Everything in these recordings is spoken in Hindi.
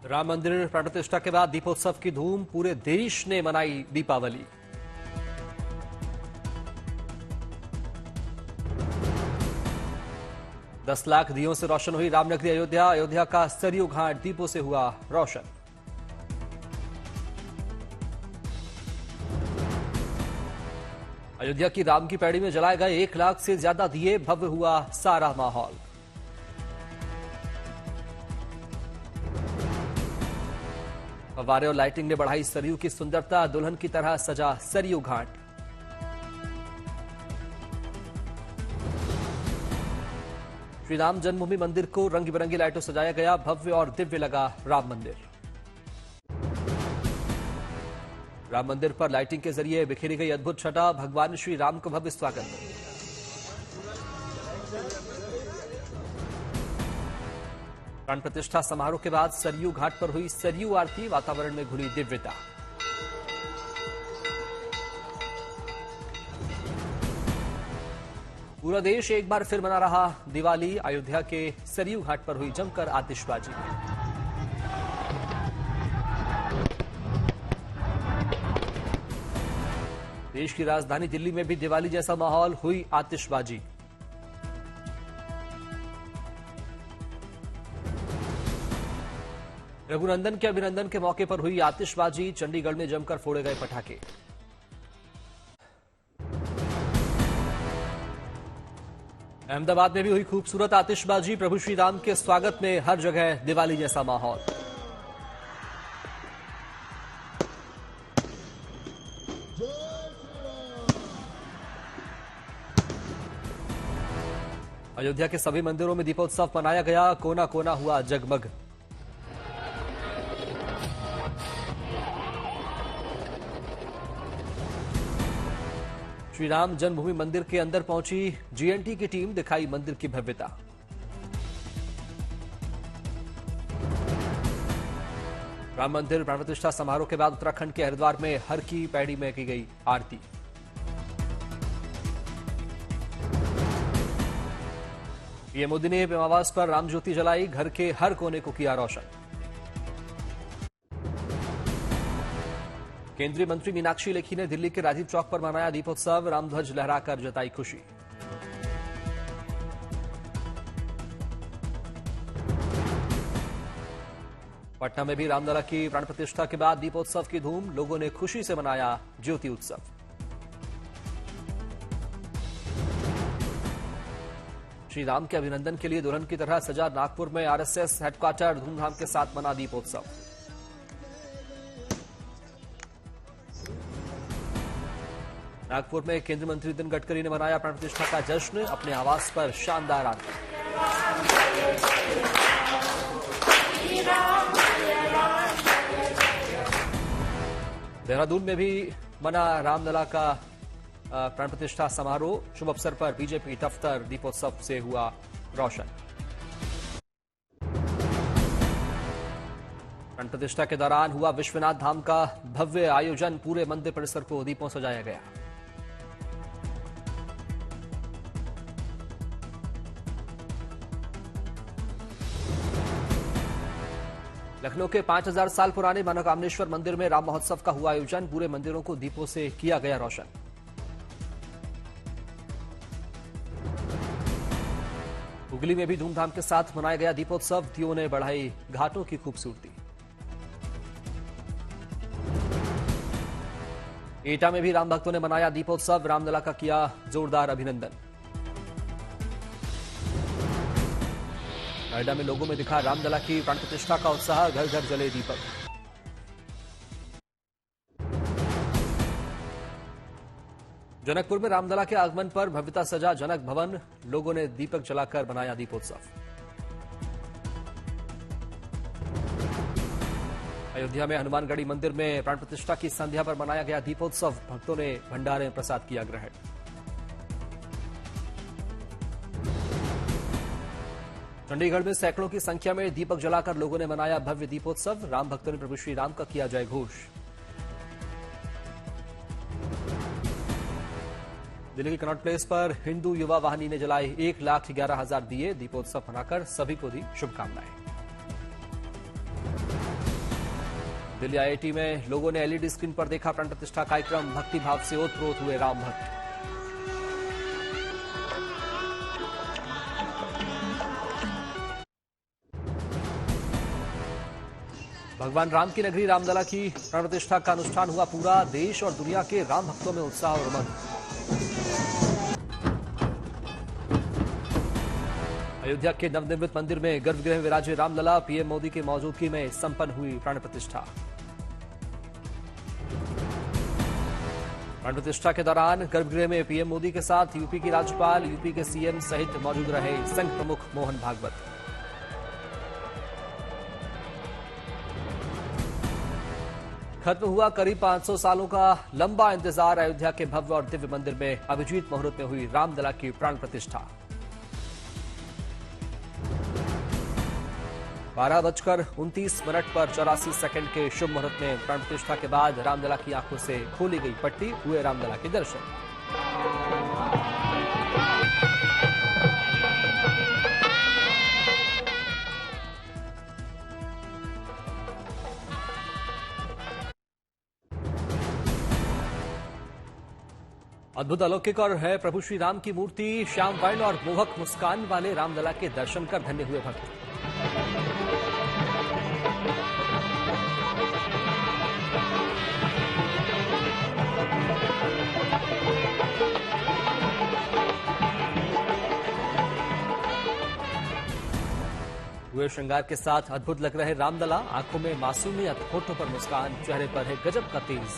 राम मंदिर प्राण प्रतिष्ठा के बाद दीपोत्सव की धूम, पूरे देश ने मनाई दीपावली। दस लाख दियों से रोशन हुई रामनगरी अयोध्या। अयोध्या का सरयू घाट दीपों से हुआ रोशन। अयोध्या की राम की पैड़ी में जलाए गए 1 लाख से ज्यादा दिए, भव्य हुआ सारा माहौल। फव्वारे और लाइटिंग ने बढ़ाई सरयू की सुंदरता, दुल्हन की तरह सजा सरयू घाट। श्री राम जन्मभूमि मंदिर को रंग बिरंगी लाइटों सजाया गया, भव्य और दिव्य लगा राम मंदिर। राम मंदिर पर लाइटिंग के जरिए बिखेरी गई अद्भुत छटा, भगवान श्री राम को भव्य स्वागत। प्राण प्रतिष्ठा समारोह के बाद सरयू घाट पर हुई सरयू आरती, वातावरण में घुली दिव्यता। पूरा देश एक बार फिर मना रहा दिवाली। अयोध्या के सरयू घाट पर हुई जमकर आतिशबाजी। देश की राजधानी दिल्ली में भी दिवाली जैसा माहौल, हुई आतिशबाजी। रघुनंदन के अभिनंदन के मौके पर हुई आतिशबाजी। चंडीगढ़ में जमकर फोड़े गए पटाखे। अहमदाबाद में भी हुई खूबसूरत आतिशबाजी। प्रभु श्री राम के स्वागत में हर जगह दिवाली जैसा माहौल। अयोध्या के सभी मंदिरों में दीपोत्सव मनाया गया, कोना कोना हुआ जगमग। श्री राम जन्मभूमि मंदिर के अंदर पहुंची जीएनटी की टीम, दिखाई मंदिर की भव्यता। राम मंदिर प्राण प्रतिष्ठा समारोह के बाद उत्तराखंड के हरिद्वार में हर की पैड़ी में की गई आरती। पीएम मोदी ने अमावस पर राम ज्योति जलाई, घर के हर कोने को किया रोशन। केंद्रीय मंत्री मीनाक्षी लेखी ने दिल्ली के राजीव चौक पर मनाया दीपोत्सव, रामध्वज लहराकर जताई खुशी। पटना में भी रामलला की प्राण प्रतिष्ठा के बाद दीपोत्सव की धूम, लोगों ने खुशी से मनाया ज्योति उत्सव। श्री राम के अभिनंदन के लिए दुल्हन की तरह सजा नागपुर में आरएसएस हेडक्वार्टर, धूमधाम के साथ मना दीपोत्सव। नागपुर में केंद्रीय मंत्री नितिन गडकरी ने मनाया प्राण प्रतिष्ठा का जश्न, अपने आवास पर शानदार आरती। देहरादून में भी मना रामलला का प्राण प्रतिष्ठा समारोह, शुभ अवसर पर बीजेपी दफ्तर दीपोत्सव से हुआ रोशन। प्राण प्रतिष्ठा के दौरान हुआ विश्वनाथ धाम का भव्य आयोजन, पूरे मंदिर परिसर को दीपों सजाया गया। लखनऊ के 5000 साल पुराने मनोकामनेश्वर मंदिर में राम महोत्सव का हुआ आयोजन, पूरे मंदिरों को दीपों से किया गया रोशन। हुगली में भी धूमधाम के साथ मनाया गया दीपोत्सव, दियों ने बढ़ाई घाटों की खूबसूरती। एटा में भी राम भक्तों ने मनाया दीपोत्सव, रामलला का किया जोरदार अभिनंदन। नोएडा में लोगों में दिखा रामलला की प्राण प्रतिष्ठा का उत्साह, घर घर जले दीपक। जनकपुर में रामलला के आगमन पर भव्यता सजा जनक भवन, लोगों ने दीपक जलाकर बनाया दीपोत्सव। अयोध्या में हनुमानगढ़ी मंदिर में प्राण प्रतिष्ठा की संध्या पर मनाया गया दीपोत्सव, भक्तों ने भंडारे में प्रसाद किया ग्रहण। चंडीगढ़ में सैकड़ों की संख्या में दीपक जलाकर लोगों ने मनाया भव्य दीपोत्सव, राम भक्तों ने प्रभु श्री राम का किया जय घोष। दिल्ली के कनॉट प्लेस पर हिंदू युवा वाहिनी ने जलाए 1,11,000 दिए, दीपोत्सव मनाकर सभी को दी शुभकामनाएं। दिल्ली आईआईटी में लोगों ने एलईडी स्क्रीन पर देखा प्राण प्रतिष्ठा कार्यक्रम। भक्ति भाव से ओतप्रोत हुए राम भक्त। भगवान राम की नगरी रामलला की प्राण प्रतिष्ठा का अनुष्ठान हुआ पूरा। देश और दुनिया के राम भक्तों में उत्साह और उमंग। अयोध्या के नवनिर्मित मंदिर में गर्भगृह विराजे रामलला। पीएम मोदी की मौजूदगी में संपन्न हुई प्राण प्रतिष्ठा। प्राण प्रतिष्ठा के दौरान गर्भगृह में पीएम मोदी के साथ यूपी की राज्यपाल, यूपी के सीएम सहित मौजूद रहे संघ प्रमुख मोहन भागवत। खत्म हुआ करीब 500 सालों का लंबा इंतजार। अयोध्या के भव्य और दिव्य मंदिर में अभिजीत मुहूर्त में हुई रामलला की प्राण प्रतिष्ठा। 12:29 पर 84 के शुभ मुहूर्त में प्राण प्रतिष्ठा के बाद रामलला की आंखों से खोली गई पट्टी। हुए रामलला के दर्शन। अद्भुत अलौकिक और है प्रभु श्री राम की मूर्ति। श्याम वर्ण और मोहक मुस्कान वाले रामलला के दर्शन कर धन्य हुए भक्त। हुए श्रृंगार के साथ अद्भुत लग रहे रामलला। आंखों में मासूमियत, होठों पर मुस्कान, चेहरे पर है गजब का तेज।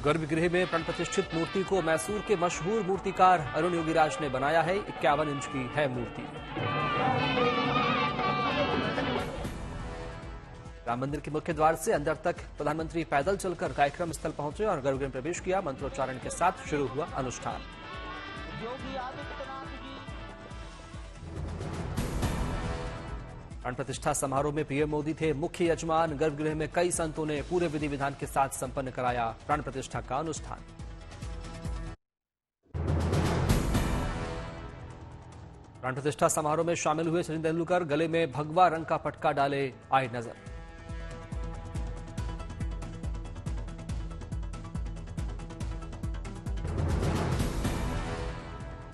गर्भगृह में प्राण प्रतिष्ठित मूर्ति को मैसूर के मशहूर मूर्तिकार अरुण योगीराज ने बनाया है। 51 इंच की है मूर्ति। राम मंदिर के मुख्य द्वार से अंदर तक प्रधानमंत्री पैदल चलकर कार्यक्रम स्थल पहुंचे और गर्भगृह में प्रवेश किया। मंत्रोच्चारण के साथ शुरू हुआ अनुष्ठान। प्राण प्रतिष्ठा समारोह में पीएम मोदी थे मुख्य यजमान। गर्भगृह में कई संतों ने पूरे विधि विधान के साथ संपन्न कराया प्राण प्रतिष्ठा का अनुष्ठान। प्राण प्रतिष्ठा समारोह में शामिल हुए सचिन तेंदुलकर गले में भगवा रंग का पटका डाले आए नजर।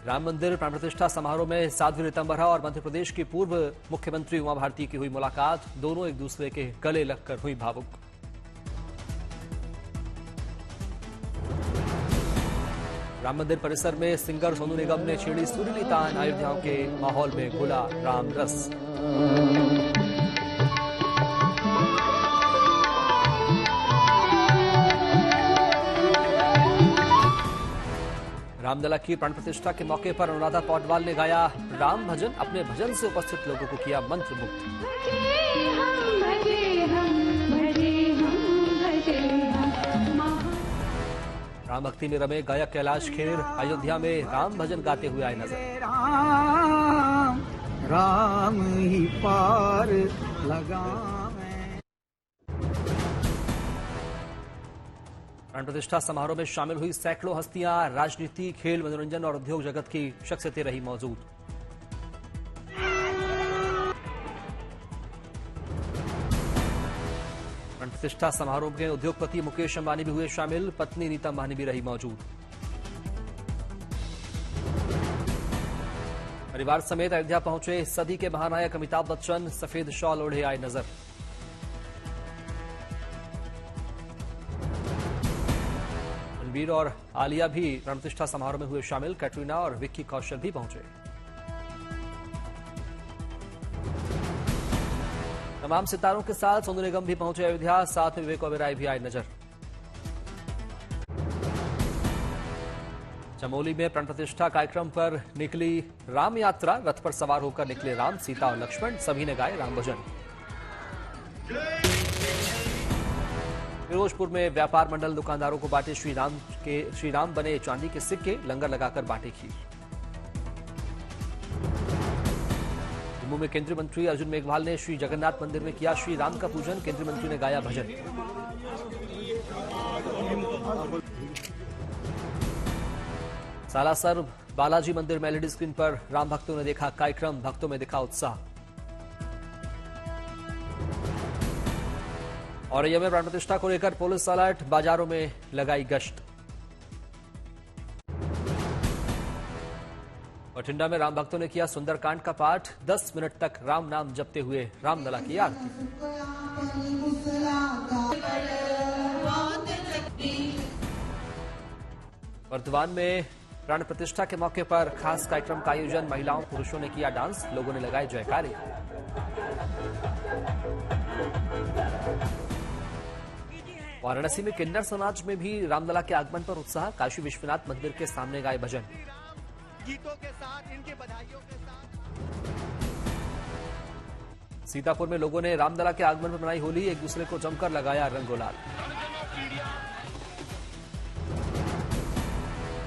राम मंदिर प्राण प्रतिष्ठा समारोह में साध्वी ऋतंभरा और मध्य प्रदेश की पूर्व मुख्यमंत्री उमा भारती की हुई मुलाकात। दोनों एक दूसरे के गले लगकर हुई भावुक। राम मंदिर परिसर में सिंगर सोनू निगम ने छेड़ी सुरीली तान। अयोध्या के माहौल में घुला राम रस। रामलला की प्राण प्रतिष्ठा के मौके पर अनुराधा पौडवाल ने गाया राम भजन। अपने भजन से उपस्थित लोगों को किया मंत्रमुग्ध। राम भक्ति में रमे गायक कैलाश खेर अयोध्या में राम भजन गाते हुए आए नजर। राम ही पार लगा। प्राण प्रतिष्ठा समारोह में शामिल हुई सैकड़ों हस्तियां। राजनीति, खेल, मनोरंजन और उद्योग जगत की शख्सियतें रही मौजूद। प्राण प्रतिष्ठा समारोह में उद्योगपति मुकेश अंबानी भी हुए शामिल। पत्नी नीता अंबानी भी रही मौजूद। परिवार समेत अयोध्या पहुंचे सदी के महानायक अमिताभ बच्चन। सफेद शॉल ओढ़े आए नजर। रणबीर और आलिया भी प्राण प्रतिष्ठा समारोह में हुए शामिल। कैटरीना और विक्की कौशल भी पहुंचे। तमाम सितारों के साथ सोनू निगम भी पहुंचे अयोध्या। साथ में विवेक ओबेरॉय भी आए नजर। चमोली में प्राण प्रतिष्ठा कार्यक्रम पर निकली राम यात्रा। रथ पर सवार होकर निकले राम, सीता और लक्ष्मण। सभी ने गाए राम भजन। फिरोजपुर में व्यापार मंडल दुकानदारों को बांटे श्री राम बने चांदी के सिक्के। लंगर लगाकर बांटे खीर। जम्मू में केंद्रीय मंत्री अर्जुन मेघवाल ने श्री जगन्नाथ मंदिर में किया श्री राम का पूजन। केंद्रीय मंत्री ने गाया भजन। सालासर बालाजी मंदिर में एलईडी स्क्रीन पर राम भक्तों ने देखा कार्यक्रम, भक्तों में दिखा उत्साह। औरैया में प्राण प्रतिष्ठा को लेकर पुलिस अलर्ट, बाजारों में लगाई गश्त। बठिंडा में राम भक्तों ने किया सुंदरकांड का पाठ, 10 मिनट तक राम नाम जपते हुए रामलला की आरती। वर्धमान में प्राण प्रतिष्ठा के मौके पर खास कार्यक्रम का आयोजन, महिलाओं पुरुषों ने किया डांस, लोगों ने लगाए जयकारे। वाराणसी में किन्नर समाज में भी रामलला के आगमन पर उत्साह, काशी विश्वनाथ मंदिर के सामने गाए भजन। गीतों के साथ, इनके बधाइयों के साथ। सीतापुर में लोगों ने रामलला के आगमन पर मनाई होली, एक दूसरे को जमकर लगाया रंग गुलाल।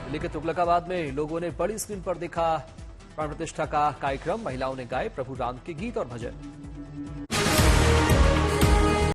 दिल्ली के तुगलकाबाद में लोगों ने बड़ी स्क्रीन पर देखा प्राण प्रतिष्ठा का कार्यक्रम, महिलाओं ने गाए प्रभु राम के गीत और भजन।